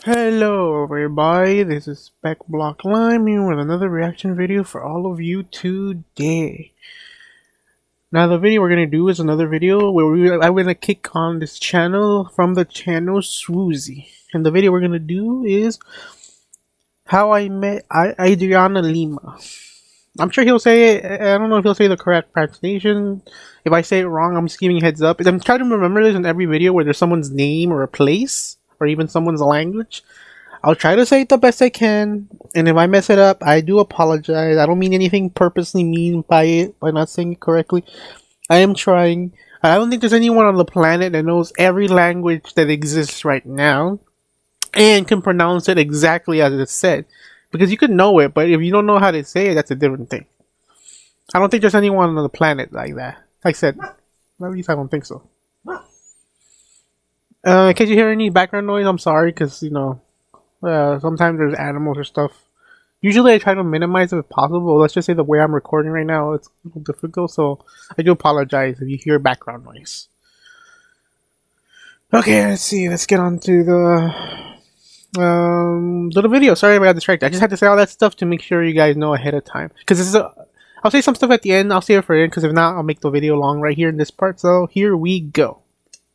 Hello everybody, this is Speckblocklime here with another reaction video for all of you today. Now the video we're going to do is another video where I'm going to kick on this channel from the channel Swoozy. And the video we're going to do is how I met Adriana Lima. I'm sure he'll say it, I don't know if he'll say the correct pronunciation. If I say it wrong, I'm just giving heads up. I'm trying to remember this in every video where there's someone's name or a place or even someone's language. I'll try to say it the best I can, and if I mess it up, I do apologize. I don't mean anything purposely mean by it, by not saying it correctly. I am trying. I don't think there's anyone on the planet that knows every language that exists right now and can pronounce it exactly as it's said. Because you could know it, but if you don't know how to say it, that's a different thing. I don't think there's anyone on the planet like that. Like I said, at least I don't think so. In case you hear any background noise, I'm sorry, because, you know, sometimes there's animals or stuff. Usually I try to minimize it if possible. Let's just say the way I'm recording right now, it's a little difficult, so I do apologize if you hear background noise. Okay, let's see. Let's get on to the video. Sorry if I got distracted. I just had to say all that stuff to make sure you guys know ahead of time. Because this is I'll say some stuff at the end. I'll save it for the end, because if not, I'll make the video long right here in this part. So here we go.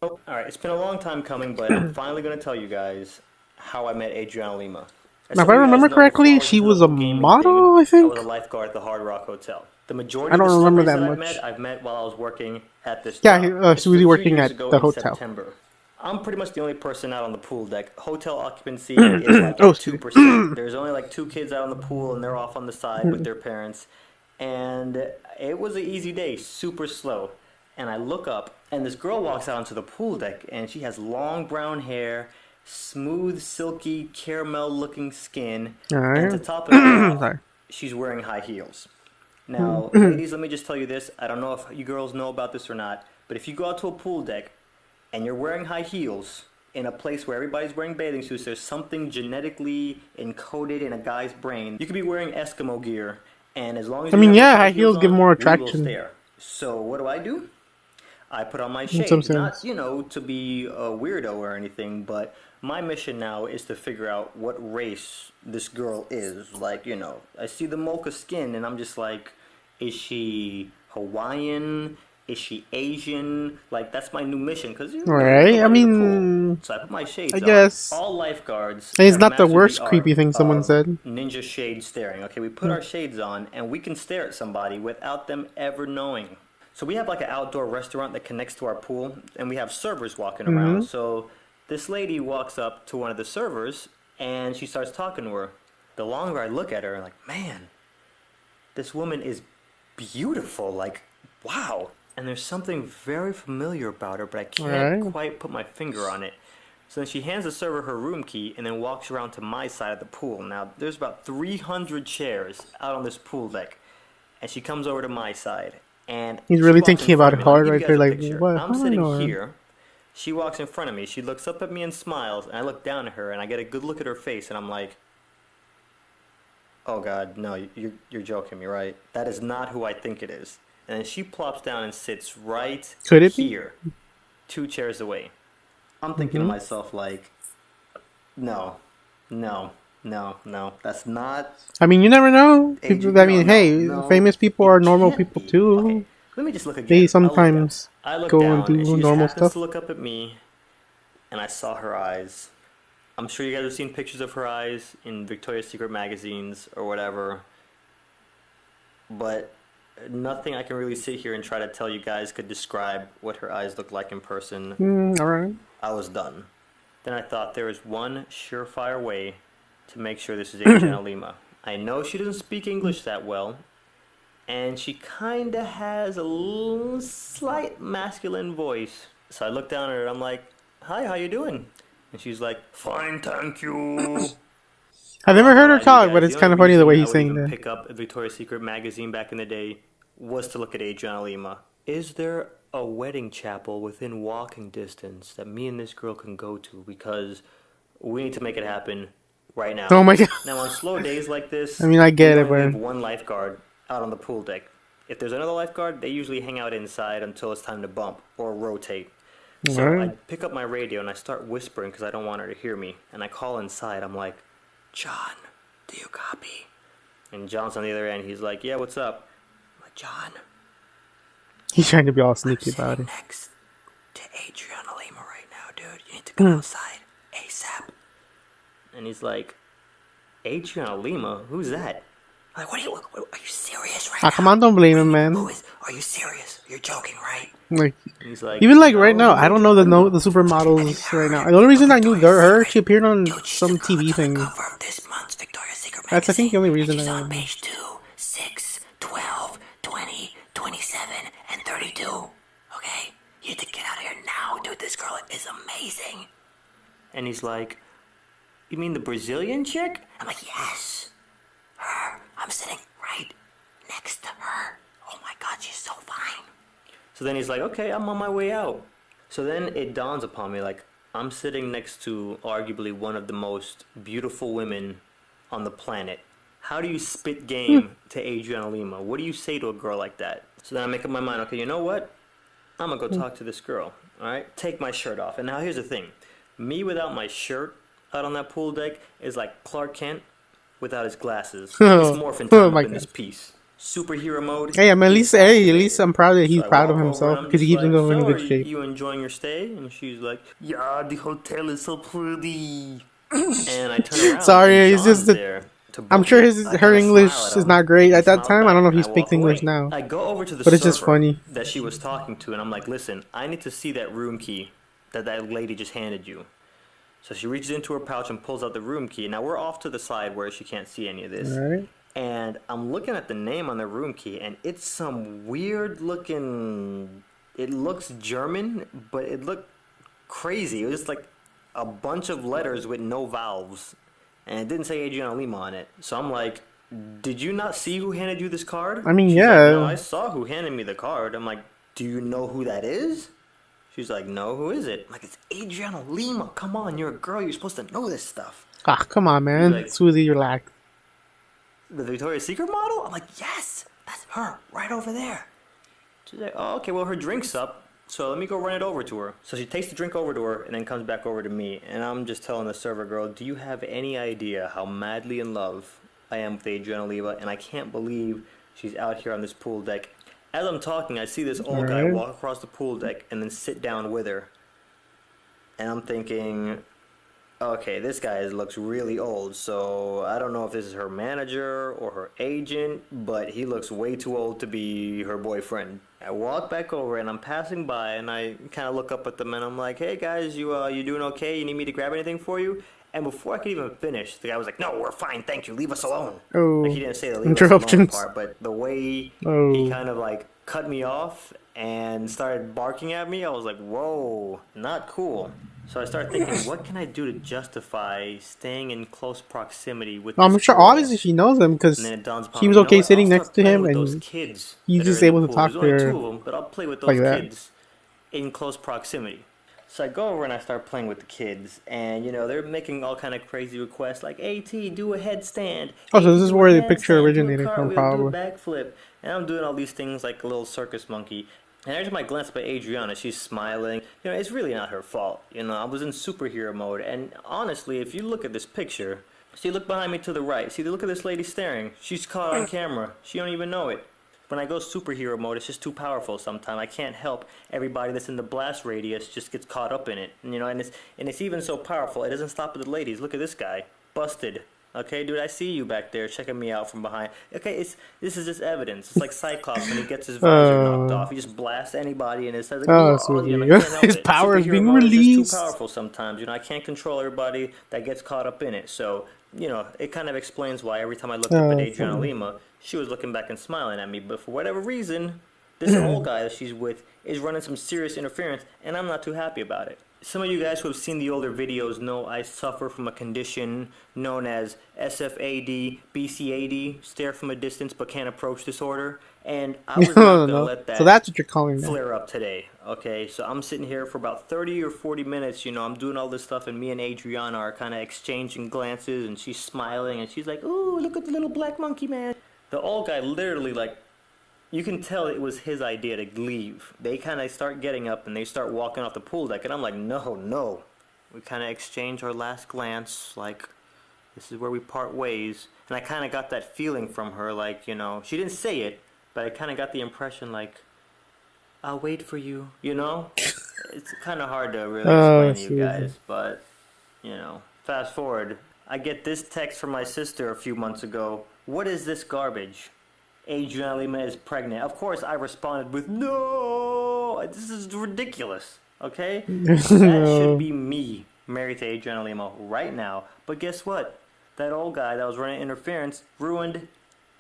Alright, it's been a long time coming, but I'm finally going to tell you guys how I met Adriana Lima. Now, if I remember correctly, she was a model, I think? I was a lifeguard at the Hard Rock Hotel. The majority I don't of the remember that celebrities much. I've met while I was working at this Yeah, job. she was working at the hotel. September. I'm pretty much the only person out on the pool deck. Hotel occupancy is like 2%. There's only like 2 kids out on the pool, and they're off on the side with their parents. And it was an easy day, super slow. And I look up, and this girl walks out onto the pool deck, and she has long brown hair, smooth, silky, caramel-looking skin, and to top it all off, she's wearing high heels. Now, ladies, let me just tell you this. I don't know if you girls know about this or not, but if you go out to a pool deck and you're wearing high heels in a place where everybody's wearing bathing suits, there's something genetically encoded in a guy's brain. You could be wearing Eskimo gear, and as long as high heels give more attraction. So what do? I put on my shades, not, you know, to be a weirdo or anything, but my mission now is to figure out what race this girl is. Like, you know, I see the mocha skin, and I'm just like, is she Hawaiian? Is she Asian? Like, that's my new mission, because, you know, right, I mean, so I put my shades I guess. on. All lifeguards. It's not the worst creepy thing someone said. Ninja shade staring. Okay, we put our shades on, and we can stare at somebody without them ever knowing. So we have like an outdoor restaurant that connects to our pool, and we have servers walking around. So this lady walks up to one of the servers, and she starts talking to her. The longer I look at her, I'm like, man, this woman is beautiful. Like, wow. And there's something very familiar about her, but I can't quite put my finger on it. So then she hands the server her room key and then walks around to my side of the pool. Now, there's about 300 chairs out on this pool deck, and she comes over to my side. And he's really thinking about it hard right there, like, what? I'm sitting here. She walks in front of me. She looks up at me and smiles, and I look down at her, and I get a good look at her face, and I'm like, oh, God, no, you're joking me, right? That is not who I think it is. And then she plops down and sits right here, 2 chairs away. I'm thinking to myself, like, no, that's not... I mean, you never know. People, I mean, hey, famous people are normal people too. Okay. Let me just look again. They sometimes go and do normal stuff. She just to look up at me, and I saw her eyes. I'm sure you guys have seen pictures of her eyes in Victoria's Secret magazines or whatever. But nothing I can really sit here and try to tell you guys could describe what her eyes look like in person. Alright. I was done. Then I thought there is one surefire way to make sure this is Adriana Lima. I know she doesn't speak English that well, and she kinda has a slight masculine voice. So I look down at her and I'm like, hi, how you doing? And she's like, fine, thank you. I've never heard her talk, but it's kind of funny the way he's saying that. Pick up a Victoria's Secret magazine back in the day was to look at Adriana Lima. Is there a wedding chapel within walking distance that me and this girl can go to? Because we need to make it happen right now. Oh my God. Now on slow days like this, I mean, I get it, we but have one lifeguard out on the pool deck. If there's another lifeguard, they usually hang out inside until it's time to bump or rotate. So I Alright. pick up my radio and I start whispering because I don't want her to hear me. And I call inside. I'm like, John, do you copy? And John's on the other end. He's like, yeah, what's up? I'm like, John, He's trying to be all I'm sneaky about sitting it. next to Adriana Lima right now, dude. You need to come outside ASAP. And he's like, Adriana Lima? Who's that? I'm like, are you serious right now? Come on, don't blame him, man. Are you serious? You're joking, right? Like, And he's like, even like right no, now, who's I don't know Adriana Lima? the supermodels right now. The only reason I knew her, she appeared on some TV thing. Cover of this month's Victoria's Secret That's I think the only reason she's I on know. page 2, 6, 12, 20, 27, and 32. Okay? You have to get out of here now, dude. This girl is amazing. And he's like, you mean the Brazilian chick? I'm like, yes. Her. I'm sitting right next to her. Oh my god, she's so fine. So then he's like, okay, I'm on my way out. So then it dawns upon me, like, I'm sitting next to arguably one of the most beautiful women on the planet. How do you spit game to Adriana Lima? What do you say to a girl like that? So then I make up my mind, okay, you know what? I'm gonna go talk to this girl, alright? Take my shirt off. And now here's the thing. Me without my shirt out on that pool deck is like Clark Kent without his glasses. It's morphin' time up in this piece. Superhero mode. Hey, at least I'm proud that he's proud of himself because he keeps himself in good shape. You enjoying your stay? And she's like, yeah, the hotel is so pretty. And I turn around. Sorry, and it's just that I'm sure her English is not great at that time. I don't know if he speaks English now. I go over to the but it's just funny that she was talking to, and I'm like, listen, I need to see that room key that lady just handed you. So she reaches into her pouch and pulls out the room key. Now we're off to the side where she can't see any of this. Alright. And I'm looking at the name on the room key, and it's some weird looking. It looks German, but it looked crazy. It was like a bunch of letters with no vowels, and it didn't say Adriana Lima on it. So I'm like, did you not see who handed you this card? I mean, She's yeah. Like, no, I saw who handed me the card. I'm like, do you know who that is? She's like, no, who is it? I'm like, it's Adriana Lima. Come on, you're a girl. You're supposed to know this stuff. Ah, come on, man. Like, Susie, relax. The Victoria's Secret model? I'm like, yes, that's her, right over there. She's like, oh, okay, well, her drink's up, so let me go run it over to her. So she takes the drink over to her and then comes back over to me, and I'm just telling the server girl, do you have any idea how madly in love I am with Adriana Lima, and I can't believe she's out here on this pool deck. As I'm talking, I see this old guy walk across the pool deck and then sit down with her. And I'm thinking, okay, this guy looks really old, so I don't know if this is her manager or her agent, but he looks way too old to be her boyfriend. I walk back over and I'm passing by and I kind of look up at them and I'm like, hey guys, you doing okay? You need me to grab anything for you? And before I could even finish, the guy was like, no, we're fine, thank you, leave us alone. Oh, like he didn't say the leave us alone part, but the way he kind of like cut me off and started barking at me, I was like, whoa, not cool. So I started thinking, what can I do to justify staying in close proximity with I'm this sure girl? obviously she knows him because she was okay sitting next to him and he's just able to talk to her. There's only 2 of them, but I'll play with those kids in close proximity. So I go over and I start playing with the kids, and you know they're making all kind of crazy requests like AT, do a headstand. Oh, so this is where the picture originated from, probably. Do a backflip, and I'm doing all these things like a little circus monkey. And every time I glance up at Adriana, she's smiling. You know, it's really not her fault. You know, I was in superhero mode, and honestly, if you look at this picture, see, look behind me to the right. See, look at this lady staring. She's caught on camera. She don't even know it. When I go superhero mode, it's just too powerful sometimes. I can't help everybody that's in the blast radius just gets caught up in it. And, you know, and it's even so powerful, it doesn't stop at the ladies. Look at this guy. Busted. Okay, dude, I see you back there checking me out from behind. Okay, this is just evidence. It's like Cyclops when he gets his visor knocked off. He just blasts anybody and it says, like, you know, his power is being released. It's just too powerful sometimes. You know, I can't control everybody that gets caught up in it. So, you know, it kind of explains why every time I looked up at Adriana Lima, she was looking back and smiling at me. But for whatever reason, this old guy that she's with is running some serious interference, and I'm not too happy about it. Some of you guys who have seen the older videos know I suffer from a condition known as SFAD, BCAD, stare from a distance but can't approach disorder. And I was not going to let that so that's what you're calling flare up today. Okay, so I'm sitting here for about 30 or 40 minutes, you know, I'm doing all this stuff and me and Adriana are kind of exchanging glances and she's smiling and she's like, ooh, look at the little black monkey man. The old guy literally like you can tell it was his idea to leave. They kind of start getting up and they start walking off the pool deck, and I'm like, no, no. We kind of exchange our last glance, like, this is where we part ways. And I kind of got that feeling from her, like, you know, she didn't say it, but I kind of got the impression, like, I'll wait for you, you know? It's kind of hard to really explain to you guys, but, you know, fast forward. I get this text from my sister a few months ago. What is this garbage? Adriana Lima is pregnant. Of course, I responded with, no, this is ridiculous, okay? That should be me married to Adriana Lima right now. But guess what? That old guy that was running interference ruined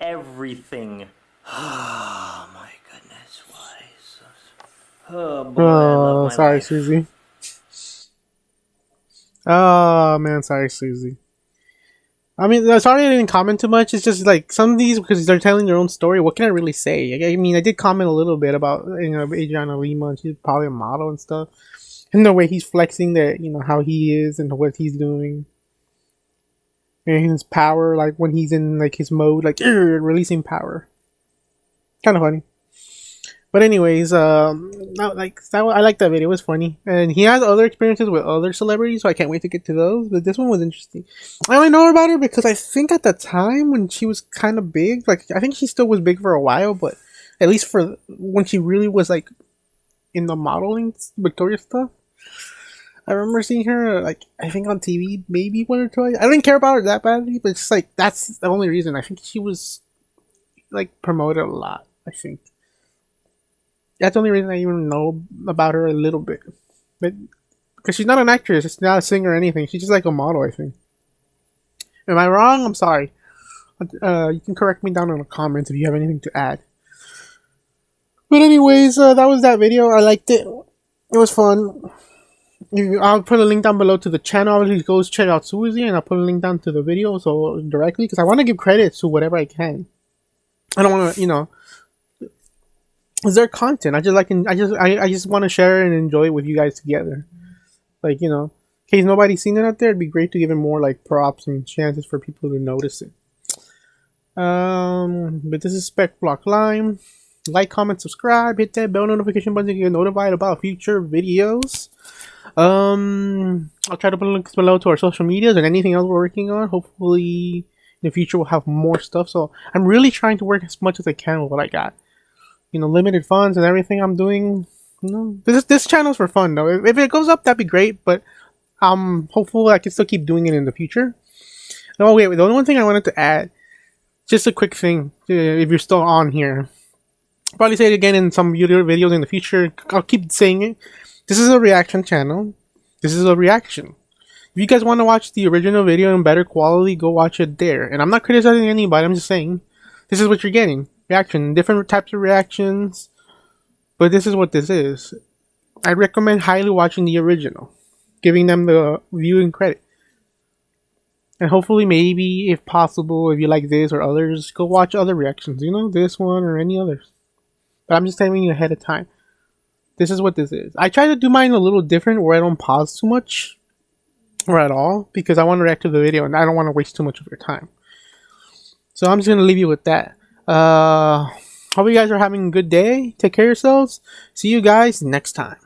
everything. Oh, my goodness. Why? Oh, boy, I love my sorry, life. Susie. Oh, man, sorry, Susie. I mean, sorry I didn't comment too much. It's just like some of these, because they're telling their own story. What can I really say? I mean, I did comment a little bit about, you know, Adriana Lima, and she's probably a model and stuff, and the way he's flexing that, you know, how he is and what he's doing, and his power, like when he's in like his mode, like releasing power. Kind of funny. But anyways, like that, I like that video. It was funny, and he has other experiences with other celebrities, so I can't wait to get to those. But this one was interesting. I only know about her because I think at the time when she was kind of big, like I think she still was big for a while, but at least for when she really was like in the modeling Victoria stuff, I remember seeing her like I think on TV maybe one or twice. I didn't care about her that badly, but it's like that's the only reason. I think she was like promoted a lot. I think. That's the only reason I even know about her a little bit. But because she's not an actress, she's not a singer or anything. She's just like a model, I think. Am I wrong? I'm sorry. You can correct me down in the comments if you have anything to add. But anyways, that was that video. I liked it. It was fun. I'll put a link down below to the channel. Obviously, go check out Susie, and I'll put a link down to the video so directly because I want to give credit to whatever I can. I don't want to, you know. Is there content? I just want to share and enjoy it with you guys together. Like, you know, in case nobody's seen it out there, it'd be great to give it more like props and chances for people to notice it. But this is Speckblocklime. Like, comment, subscribe, hit that bell notification button to get notified about future videos. I'll try to put links below to our social medias and anything else we're working on. Hopefully, in the future we'll have more stuff. So I'm really trying to work as much as I can with what I got. You know, limited funds and everything I'm doing. You know, this channel's for fun though. If it goes up, that'd be great. But I'm hopeful I can still keep doing it in the future. Oh wait, the only one thing I wanted to add, just a quick thing. If you're still on here, I'll probably say it again in some videos in the future. I'll keep saying it. This is a reaction channel. This is a reaction. If you guys want to watch the original video in better quality, go watch it there. And I'm not criticizing anybody. I'm just saying this is what you're getting. Reaction, different types of reactions, but this is what this is. I recommend highly watching the original, giving them the viewing credit, and hopefully maybe if possible, if you like this or others, go watch other reactions, you know, this one or any others. But I'm just telling you ahead of time, this is what this is. I try to do mine a little different where I don't pause too much or at all because I want to react to the video and I don't want to waste too much of your time. So I'm just going to leave you with that. Hope you guys are having a good day. Take care of yourselves. See you guys next time.